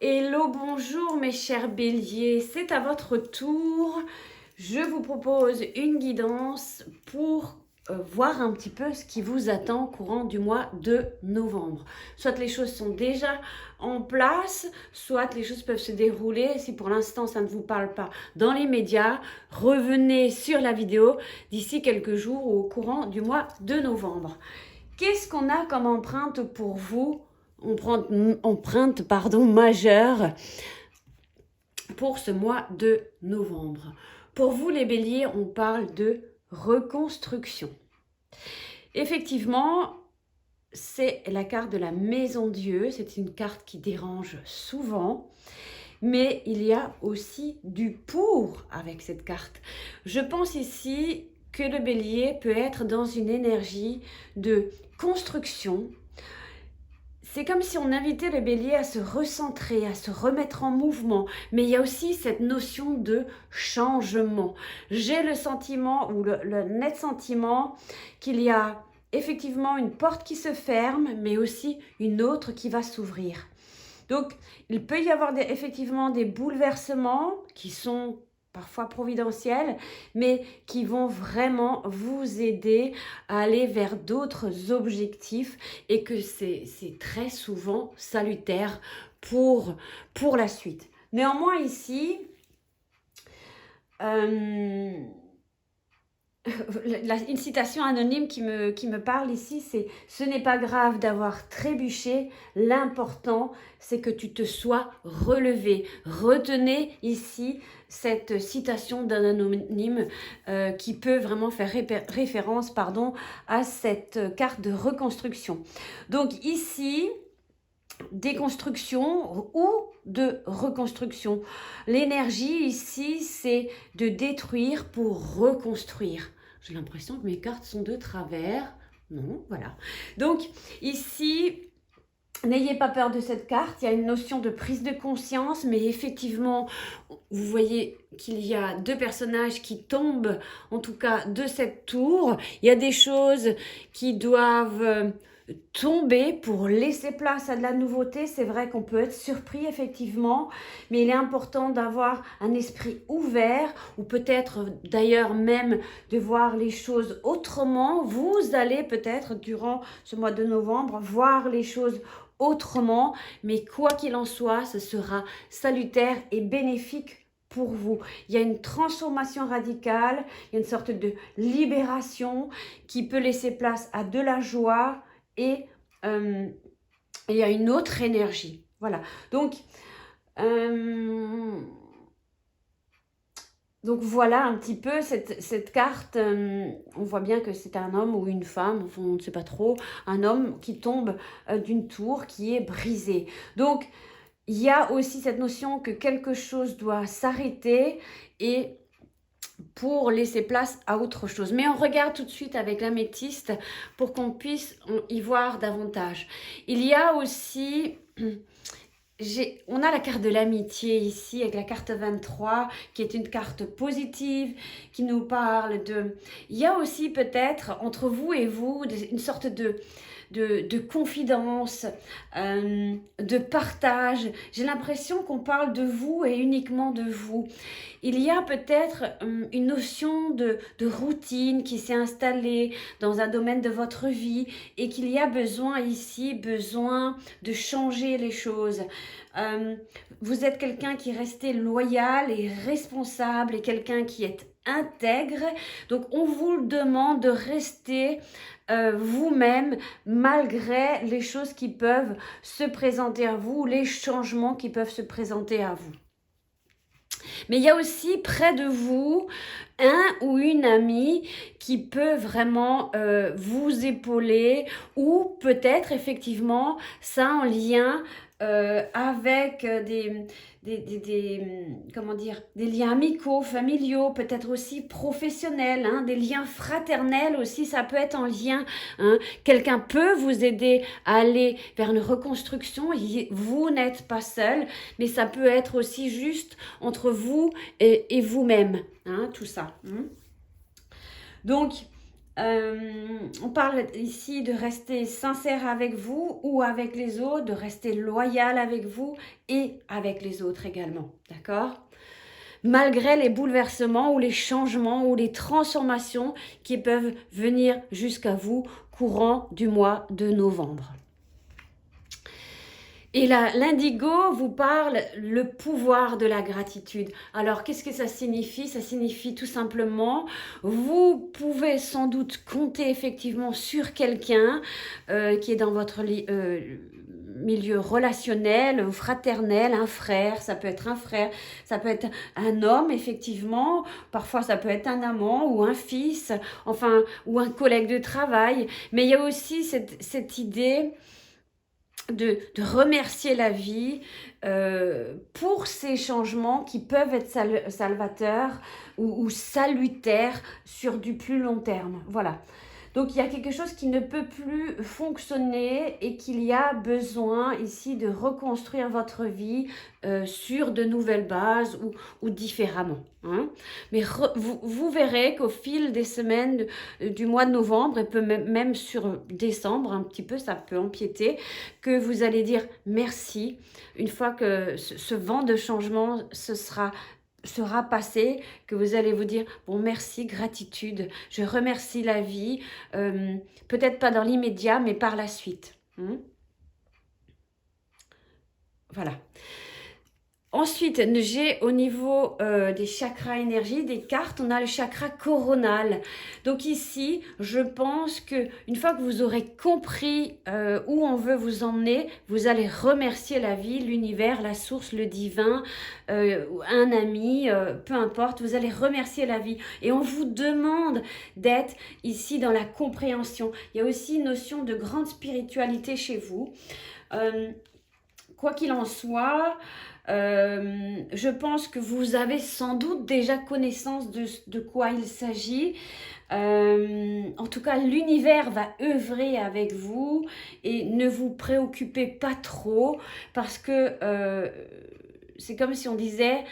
Hello, bonjour mes chers béliers, c'est à votre tour. Je vous propose une guidance pour voir un petit peu ce qui vous attend courant du mois de novembre. Soit les choses sont déjà en place, soit les choses peuvent se dérouler. Si pour l'instant ça ne vous parle pas dans les médias, revenez sur la vidéo d'ici quelques jours ou au courant du mois de novembre. Qu'est-ce qu'on a comme empreinte pour vous? Empreinte majeure pour ce mois de novembre. Pour vous les béliers, on parle de reconstruction. Effectivement, c'est la carte de la maison Dieu, c'est une carte qui dérange souvent, mais il y a aussi du pour avec cette carte. Je pense ici que le bélier peut être dans une énergie de construction. C'est comme si on invitait le bélier à se recentrer, à se remettre en mouvement. Mais il y a aussi cette notion de changement. J'ai le sentiment, ou le net sentiment, qu'il y a effectivement une porte qui se ferme, mais aussi une autre qui va s'ouvrir. Donc, il peut y avoir effectivement des bouleversements qui sont parfois providentiels, mais qui vont vraiment vous aider à aller vers d'autres objectifs et que c'est très souvent salutaire pour la suite. Néanmoins, ici, une citation anonyme qui me parle ici, c'est « Ce n'est pas grave d'avoir trébuché, l'important c'est que tu te sois relevé ». Retenez ici cette citation d'un anonyme qui peut vraiment faire référence à cette carte de reconstruction. Donc ici, déconstruction ou de reconstruction. L'énergie ici, c'est de détruire pour reconstruire. J'ai l'impression que mes cartes sont de travers. Non, voilà. Donc ici, n'ayez pas peur de cette carte. Il y a une notion de prise de conscience, mais effectivement, vous voyez qu'il y a deux personnages qui tombent, en tout cas de cette tour. Il y a des choses qui doivent tomber pour laisser place à de la nouveauté. C'est vrai qu'on peut être surpris effectivement, mais il est important d'avoir un esprit ouvert ou peut-être d'ailleurs même de voir les choses autrement. Vous allez peut-être durant ce mois de novembre voir les choses autrement, mais quoi qu'il en soit, ce sera salutaire et bénéfique pour vous. Il y a une transformation radicale, il y a une sorte de libération qui peut laisser place à de la joie, et il y a une autre énergie. Voilà. Donc voilà un petit peu cette carte. On voit bien que c'est un homme ou une femme, enfin, on ne sait pas trop, un homme qui tombe d'une tour qui est brisée. Donc il y a aussi cette notion que quelque chose doit s'arrêter et pour laisser place à autre chose. Mais on regarde tout de suite avec l'améthyste pour qu'on puisse y voir davantage. Il y a aussi... On a la carte de l'amitié ici avec la carte 23 qui est une carte positive qui nous parle de... Il y a aussi peut-être entre vous et vous une sorte de confidence, de partage. J'ai l'impression qu'on parle de vous et uniquement de vous. Il y a peut-être une notion de routine qui s'est installée dans un domaine de votre vie et qu'il y a besoin de changer les choses. Vous êtes quelqu'un qui restait loyal et responsable et quelqu'un qui est intègre. Donc, on vous demande de rester vous-même malgré les choses qui peuvent se présenter à vous, les changements qui peuvent se présenter à vous. Mais il y a aussi près de vous un ou une amie qui peut vraiment vous épauler ou peut-être effectivement ça en lien avec comment dire, des liens amicaux, familiaux, peut-être aussi professionnels, hein, des liens fraternels aussi, ça peut être en lien. Hein. Quelqu'un peut vous aider à aller vers une reconstruction, vous n'êtes pas seul, mais ça peut être aussi juste entre vous et vous-même, hein, tout ça. Hein. Donc, On parle ici de rester sincère avec vous ou avec les autres, de rester loyal avec vous et avec les autres également, d'accord? Malgré les bouleversements ou les changements ou les transformations qui peuvent venir jusqu'à vous courant du mois de novembre. Et là, l'indigo vous parle le pouvoir de la gratitude. Alors, qu'est-ce que ça signifie? Ça signifie tout simplement, vous pouvez sans doute compter effectivement sur quelqu'un qui est dans votre milieu relationnel, fraternel, un frère, ça peut être un frère, ça peut être un homme effectivement, parfois ça peut être un amant ou un fils, enfin, ou un collègue de travail. Mais il y a aussi cette idée de remercier la vie pour ces changements qui peuvent être salvateurs ou salutaires sur du plus long terme. Voilà. Donc il y a quelque chose qui ne peut plus fonctionner et qu'il y a besoin ici de reconstruire votre vie sur de nouvelles bases ou différemment. Hein. Mais vous verrez qu'au fil des semaines du mois de novembre et peut même sur décembre un petit peu, ça peut empiéter, que vous allez dire merci une fois que ce vent de changement sera passé, que vous allez vous dire bon merci, gratitude, je remercie la vie, peut-être pas dans l'immédiat mais par la suite. Voilà. Ensuite, j'ai au niveau des chakras énergie, des cartes, on a le chakra coronal. Donc ici, je pense que une fois que vous aurez compris où on veut vous emmener, vous allez remercier la vie, l'univers, la source, le divin, un ami, peu importe, vous allez remercier la vie. Et on vous demande d'être ici dans la compréhension. Il y a aussi une notion de grande spiritualité chez vous. Quoi qu'il en soit, je pense que vous avez sans doute déjà connaissance de quoi il s'agit. En tout cas, l'univers va œuvrer avec vous et ne vous préoccupez pas trop parce que c'est comme si on disait,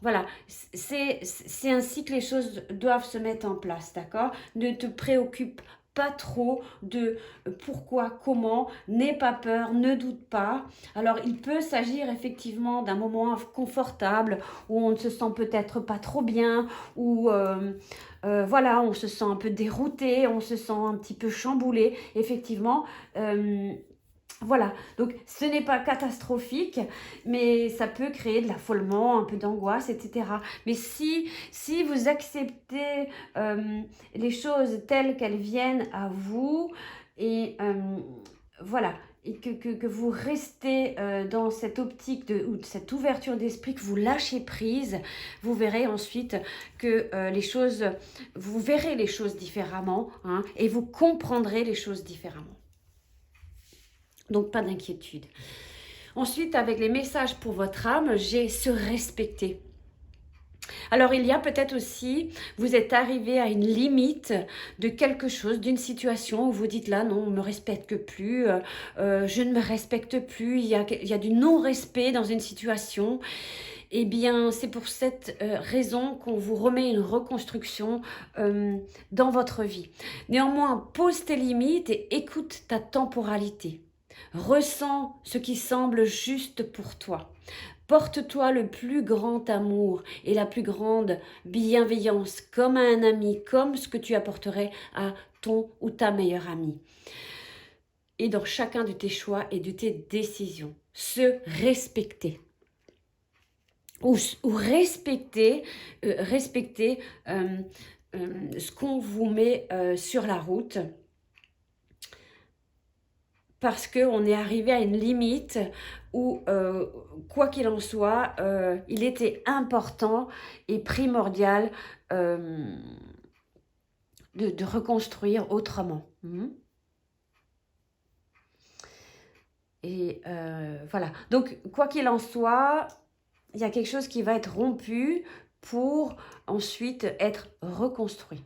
voilà, c'est ainsi que les choses doivent se mettre en place, d'accord? Ne te préoccupe pas trop de pourquoi, comment, n'aie pas peur, ne doute pas. Alors, il peut s'agir effectivement d'un moment confortable où on ne se sent peut-être pas trop bien, où voilà, on se sent un peu dérouté, on se sent un petit peu chamboulé. Effectivement, voilà, donc ce n'est pas catastrophique, mais ça peut créer de l'affolement, un peu d'angoisse, etc. Mais si vous acceptez les choses telles qu'elles viennent à vous, et voilà, et que vous restez dans cette optique ou cette ouverture d'esprit, que vous lâchez prise, vous verrez ensuite que vous verrez les choses différemment, hein, et vous comprendrez les choses différemment. Donc, pas d'inquiétude. Ensuite, avec les messages pour votre âme, j'ai se respecter. Alors, il y a peut-être aussi, vous êtes arrivé à une limite de quelque chose, d'une situation où vous dites là, non, on ne me respecte plus, je ne me respecte plus, il y a du non-respect dans une situation. Eh bien, c'est pour cette raison qu'on vous remet une reconstruction dans votre vie. Néanmoins, pose tes limites et écoute ta temporalité. Ressens ce qui semble juste pour toi. Porte-toi le plus grand amour et la plus grande bienveillance comme à un ami, comme ce que tu apporterais à ton ou ta meilleure amie. Et dans chacun de tes choix et de tes décisions, se respecter. Ou respecter ce qu'on vous met sur la route, parce qu'on est arrivé à une limite où, quoi qu'il en soit, il était important et primordial de reconstruire autrement. Et voilà. Donc, quoi qu'il en soit, il y a quelque chose qui va être rompu pour ensuite être reconstruit.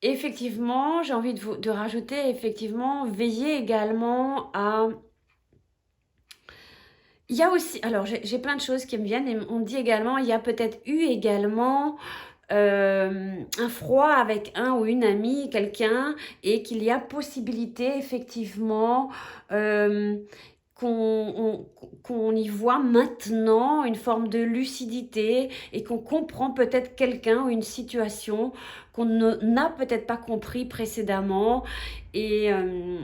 Effectivement, j'ai envie de rajouter, effectivement, veillez également à Il y a aussi, alors j'ai plein de choses qui me viennent et on me dit également, il y a peut-être eu également un froid avec un ou une amie, quelqu'un, et qu'il y a possibilité effectivement qu'on y voit maintenant une forme de lucidité et qu'on comprend peut-être quelqu'un ou une situation qu'on n'a peut-être pas compris précédemment et, euh,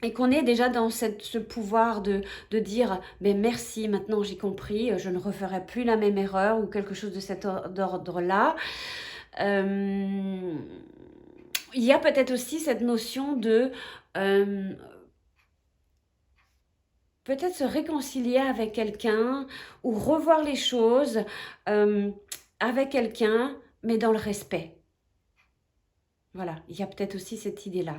et qu'on est déjà dans ce pouvoir de dire ben merci, maintenant j'ai compris, je ne referai plus la même erreur ou quelque chose de cet ordre-là. Euh, il y a peut-être aussi cette notion de euh, peut-être se réconcilier avec quelqu'un ou revoir les choses euh, avec quelqu'un, mais dans le respect. Voilà, il y a peut-être aussi cette idée-là.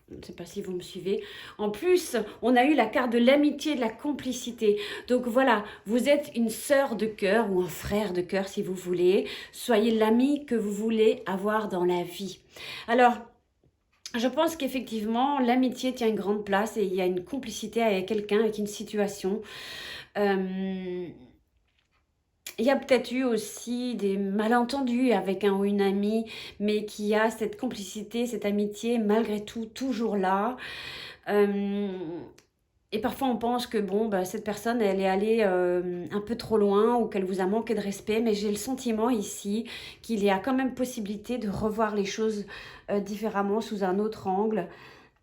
Je ne sais pas si vous me suivez. En plus, on a eu la carte de l'amitié et de la complicité. Donc voilà, vous êtes une sœur de cœur ou un frère de cœur si vous voulez. Soyez l'ami que vous voulez avoir dans la vie. Alors, je pense qu'effectivement, l'amitié tient une grande place et il y a une complicité avec quelqu'un, avec une situation. Euh, il y a peut-être eu aussi des malentendus avec un ou une amie, mais qui a cette complicité, cette amitié, malgré tout, toujours là. Euh, et parfois, on pense que bon, bah, cette personne, elle est allée un peu trop loin ou qu'elle vous a manqué de respect, mais j'ai le sentiment ici qu'il y a quand même possibilité de revoir les choses différemment, sous un autre angle.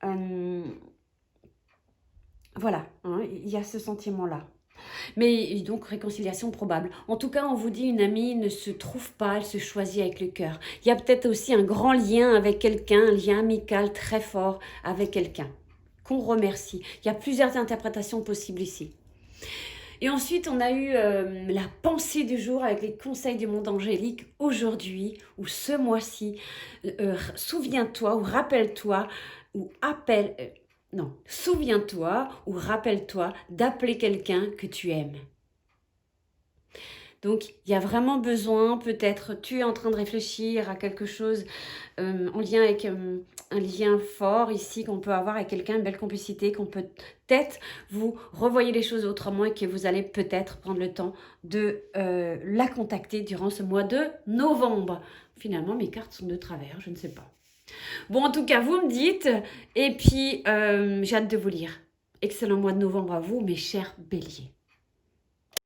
Euh, voilà, hein, il y a ce sentiment-là. Mais donc, réconciliation probable. En tout cas, on vous dit, une amie ne se trouve pas, elle se choisit avec le cœur. Il y a peut-être aussi un grand lien avec quelqu'un, un lien amical très fort avec quelqu'un, qu'on remercie. Il y a plusieurs interprétations possibles ici. Et ensuite, on a eu la pensée du jour avec les conseils du monde angélique aujourd'hui ou ce mois-ci. Souviens-toi ou rappelle-toi ou appelle... non, souviens-toi ou rappelle-toi d'appeler quelqu'un que tu aimes. Donc, il y a vraiment besoin, peut-être, tu es en train de réfléchir à quelque chose en lien avec un lien fort ici qu'on peut avoir avec quelqu'un, une belle complicité, qu'on peut peut-être vous revoyez les choses autrement et que vous allez peut-être prendre le temps de la contacter durant ce mois de novembre. Finalement, mes cartes sont de travers, je ne sais pas. Bon, en tout cas, vous me dites, et puis j'ai hâte de vous lire. Excellent mois de novembre à vous, mes chers béliers.